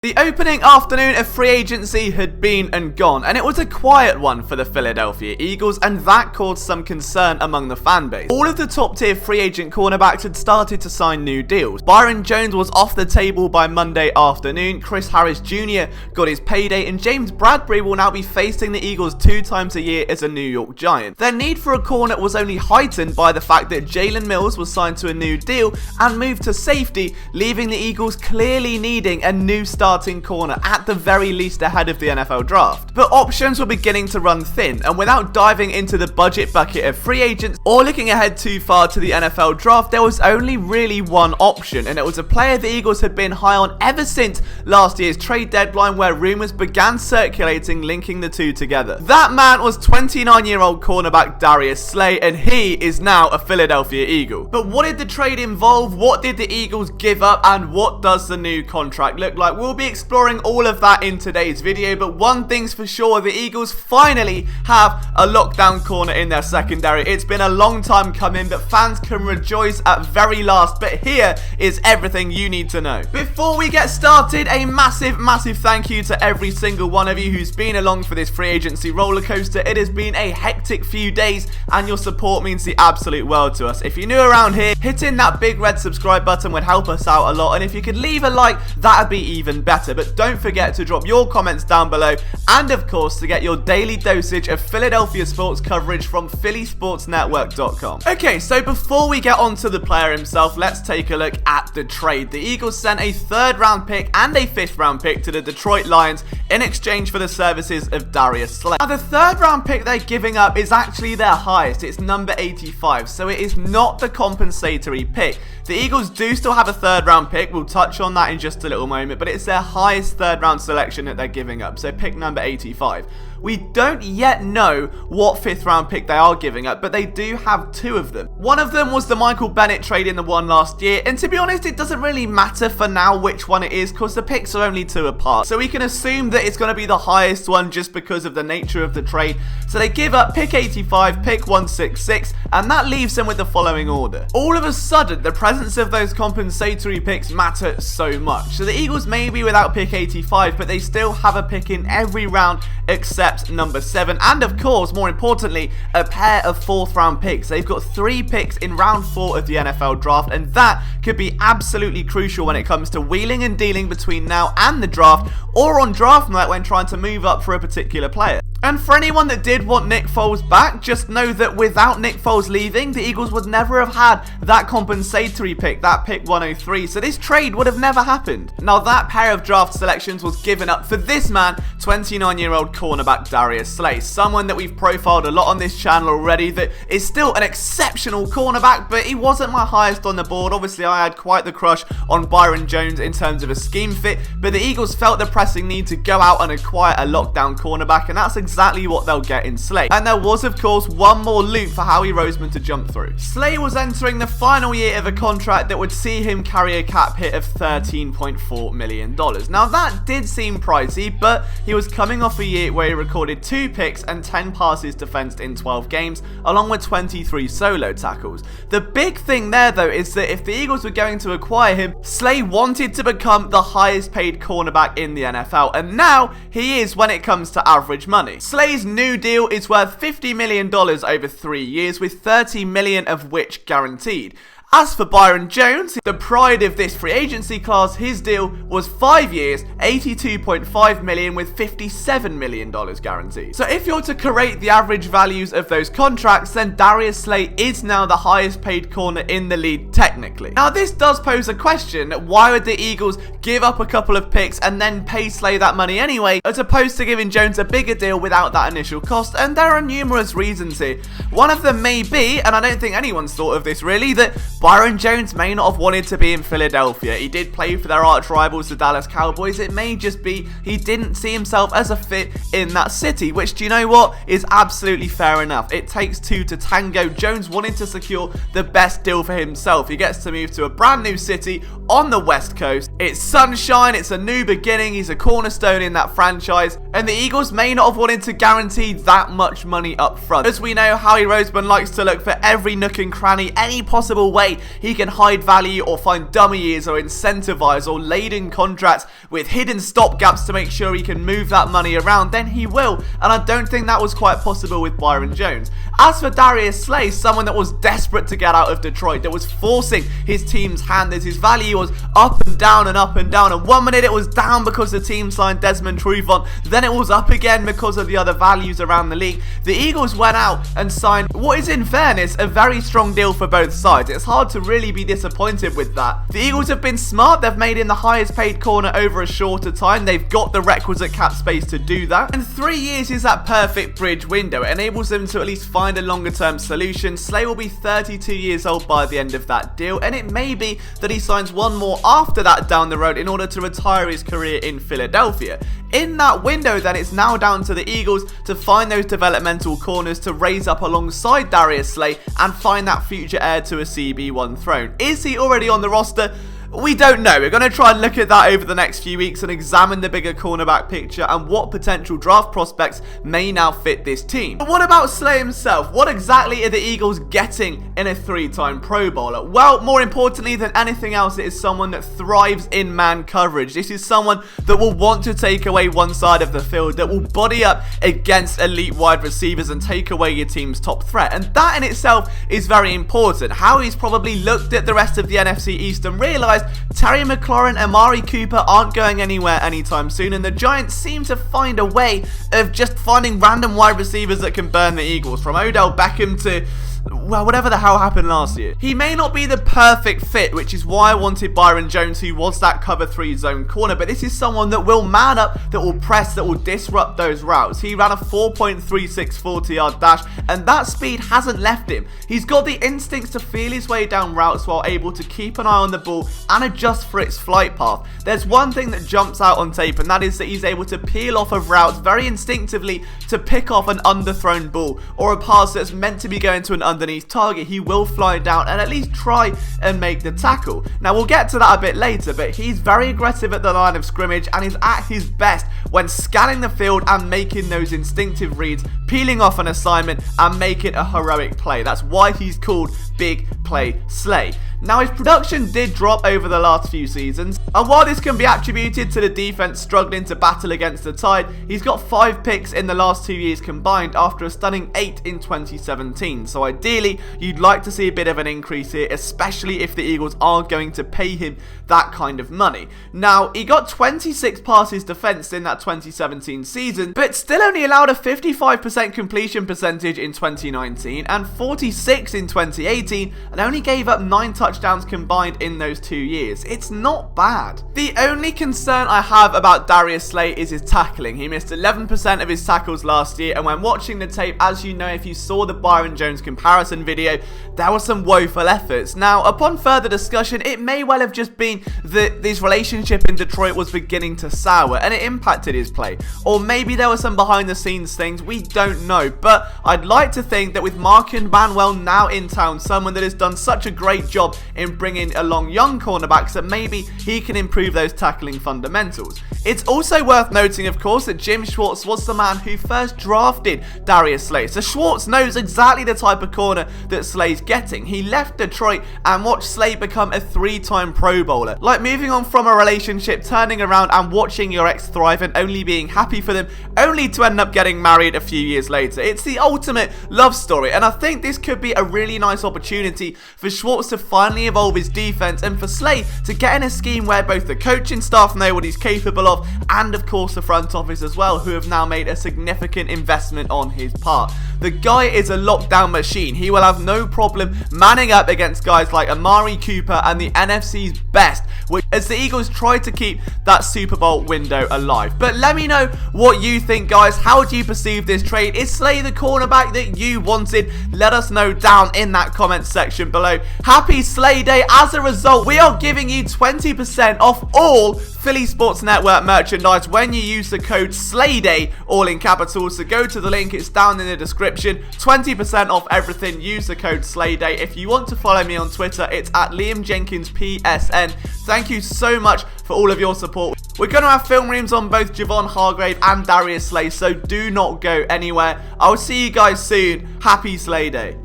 The opening afternoon of free agency had been and gone, and it was a quiet one for the Philadelphia Eagles, and that caused some concern among the fan base. All of the top tier free agent cornerbacks had started to sign new deals. Byron Jones was off the table by Monday afternoon, Chris Harris Jr. got his payday, and James Bradbury will now be facing the Eagles 2 times a year as a New York Giant. Their need for a corner was only heightened by the fact that Jalen Mills was signed to a new deal and moved to safety, leaving the Eagles clearly needing a new starting corner at the very least ahead of the NFL draft. But options were beginning to run thin, and without diving into the budget bucket of free agents or looking ahead too far to the NFL draft, there was only really one option, and it was a player the Eagles had been high on ever since last year's trade deadline, where rumors began circulating linking the two together. That man was 29-year-old cornerback Darius Slay, and he is now a Philadelphia Eagle. But what did the trade involve? What did the Eagles give up? And what does the new contract look like? We'll be exploring all of that in today's video, but one thing's for sure, the Eagles finally have a lockdown corner in their secondary. It's been a long time coming, but fans can rejoice at very last. But here is everything you need to know. Before we get started, a massive thank you to every single one of you who's been along for this free agency roller coaster. It has been a hectic few days, and your support means the absolute world to us. If you're new around here, hitting that big red subscribe button would help us out a lot, and if you could leave a like, that'd be even better. But don't forget to drop your comments down below, and of course to get your daily dosage of Philadelphia sports coverage from phillysportsnetwork.com. Okay, so before we get on to the player himself, let's take a look at the trade. The Eagles sent a 3rd round pick and a 5th round pick to the Detroit Lions in exchange for the services of Darius Slay. Now, the 3rd round pick they're giving up is actually their highest. It's number 85, so it is not the compensatory pick. The Eagles do still have a 3rd round pick. We'll touch on that in just a little moment, but it's their highest 3rd round selection that they're giving up, so pick number 85. We don't yet know what 5th round pick they are giving up, but they do have 2 of them. One of them was the Michael Bennett trade in the one last year, and to be honest, it doesn't really matter for now which one it is, because the picks are only 2 apart. So we can assume that it's going to be the highest one just because of the nature of the trade. So they give up pick 85, pick 166, and that leaves them with the following order. All of a sudden, the presence of those compensatory picks matter so much. So the Eagles may be without pick 85, but they still have a pick in every round except number 7, and of course, more importantly, a pair of 4th round picks. They've got 3 picks in round 4 of the NFL draft, and that could be absolutely crucial when it comes to wheeling and dealing between now and the draft, or on draft night when trying to move up for a particular player. And for anyone that did want Nick Foles back, just know that without Nick Foles leaving, the Eagles would never have had that compensatory pick, that pick 103, so this trade would have never happened. Now, that pair of draft selections was given up for this man, 29-year-old cornerback Darius Slay, someone that we've profiled a lot on this channel already, that is still an exceptional cornerback, but he wasn't my highest on the board. Obviously, I had quite the crush on Byron Jones in terms of a scheme fit, but the Eagles felt the pressing need to go out and acquire a lockdown cornerback, and that's exactly what they'll get in Slay. And there was, of course, one more loop for Howie Roseman to jump through. Slay was entering the final year of a contract that would see him carry a cap hit of $13.4 million. Now, that did seem pricey, but he was coming off a year where he recorded 2 picks and 10 passes defensed in 12 games, along with 23 solo tackles. The big thing there, though, is that if the Eagles were going to acquire him, Slay wanted to become the highest paid cornerback in the NFL, and now he is when it comes to average money. Slay's new deal is worth $50 million over 3 years, with $30 million of which guaranteed. As for Byron Jones, the pride of this free agency class, his deal was 5 years, $82.5 million with $57 million guaranteed. So if you're to correlate the average values of those contracts, then Darius Slay is now the highest paid corner in the league technically. Now, this does pose a question: why would the Eagles give up a couple of picks and then pay Slay that money anyway, as opposed to giving Jones a bigger deal without that initial cost? And there are numerous reasons here. One of them may be, and I don't think anyone's thought of this really, that Byron Jones may not have wanted to be in Philadelphia. He did play for their arch rivals, the Dallas Cowboys. It may just be he didn't see himself as a fit in that city, which, do you know what, is absolutely fair enough. It takes 2 to tango. Jones wanted to secure the best deal for himself. He gets to move to a brand new city on the West Coast. It's sunshine, it's a new beginning, he's a cornerstone in that franchise, and the Eagles may not have wanted to guarantee that much money up front. As we know, Howie Roseman likes to look for every nook and cranny, any possible way way he can hide value or find dummy years or incentivize or laden contracts with hidden stopgaps to make sure he can move that money around, then he will, and I don't think that was quite possible with Byron Jones. As for Darius Slay, someone that was desperate to get out of Detroit, that was forcing his team's hand as his value was up and down and up and down, and 1 minute it was down because the team signed Desmond Trufant, then it was up again because of the other values around the league. The Eagles went out and signed what is, in fairness, a very strong deal for both sides. It's hard to really be disappointed with that. The Eagles have been smart. They've made him the highest paid corner over a shorter time. They've got the requisite cap space to do that, and 3 years is that perfect bridge window. It enables them to at least find a longer term solution. Slay will be 32 years old by the end of that deal, and it may be that he signs one more after that down the road in order to retire his career in Philadelphia. In that window, then, it's now down to the Eagles to find those developmental corners to raise up alongside Darius Slay and find that future heir to a CB1 throne. Is he already on the roster? We don't know. We're going to try and look at that over the next few weeks and examine the bigger cornerback picture and what potential draft prospects may now fit this team. But what about Slay himself? What exactly are the Eagles getting in a 3-time Pro Bowler? Well, more importantly than anything else, it is someone that thrives in man coverage. This is someone that will want to take away one side of the field, that will body up against elite wide receivers and take away your team's top threat. And that in itself is very important. How he's probably looked at the rest of the NFC East and realized Terry McLaurin, Amari Cooper aren't going anywhere anytime soon, and the Giants seem to find a way of just finding random wide receivers that can burn the Eagles, from Odell Beckham to, well, whatever the hell happened last year. He may not be the perfect fit, which is why I wanted Byron Jones, who was that cover 3 zone corner, but this is someone that will man up, that will press, that will disrupt those routes. He ran a 4.36 40-yard dash, and that speed hasn't left him. He's got the instincts to feel his way down routes while able to keep an eye on the ball and adjust for its flight path. There's one thing that jumps out on tape, and that is that he's able to peel off of routes very instinctively to pick off an underthrown ball or a pass that's meant to be going to an underneath target. He will fly down and at least try and make the tackle. Now, we'll get to that a bit later, but he's very aggressive at the line of scrimmage and is at his best when scanning the field and making those instinctive reads, peeling off an assignment and making a heroic play. That's why he's called Big Play Slay. Now, his production did drop over the last few seasons, and while this can be attributed to the defense struggling to battle against the tide, he's got 5 picks in the last 2 years combined after a stunning 8 in 2017. So ideally, you'd like to see a bit of an increase here, especially if the Eagles aren't going to pay him that kind of money. Now, he got 26 passes defensed in that 2017 season, but still only allowed a 55% completion percentage in 2019 and 46 in 2018, and only gave up 9 touchdowns combined in those 2 years. It's not bad. The only concern I have about Darius Slay is his tackling. He missed 11% of his tackles last year, and when watching the tape, as you know, if you saw the Byron Jones comparison video, there were some woeful efforts. Now, upon further discussion, it may well have just been that this relationship in Detroit was beginning to sour and it impacted his play, or maybe there were some behind the scenes things, we don't know. But I'd like to think that with Markin Manuel now in town, someone that has done such a great job in bringing along young cornerbacks, that maybe he can improve those tackling fundamentals. It's also worth noting, of course, that Jim Schwartz was the man who first drafted Darius Slay, so Schwartz knows exactly the type of corner that Slay's getting. He left Detroit and watched Slay become a 3-time Pro Bowler. Like moving on from a relationship, turning around and watching your ex thrive and only being happy for them, only to end up getting married a few years later. It's the ultimate love story, and I think this could be a really nice opportunity for Schwartz to finally evolve his defense and for Slay to get in a scheme where both the coaching staff know what he's capable of and of course the front office as well, who have now made a significant investment on his part. The guy is a lockdown machine. He will have no problem manning up against guys like Amari Cooper and the NFC's best, as the Eagles try to keep that Super Bowl window alive. But let me know what you think, guys. How do you perceive this trade? Is Slay the cornerback that you wanted? Let us know down in that comment section below. Happy Slay Day. As a result, we are giving you 20% off all Philly Sports Network merchandise when you use the code SLAYDAY, all in capitals. So go to the link, it's down in the description. 20% off everything, use the code SLAYDAY. If you want to follow me on Twitter, it's at Liam Jenkins PSN. Thank you so much for all of your support. We're going to have film reams on both Javon Hargrave and Darius Slay, so do not go anywhere. I'll see you guys soon. Happy Slay Day.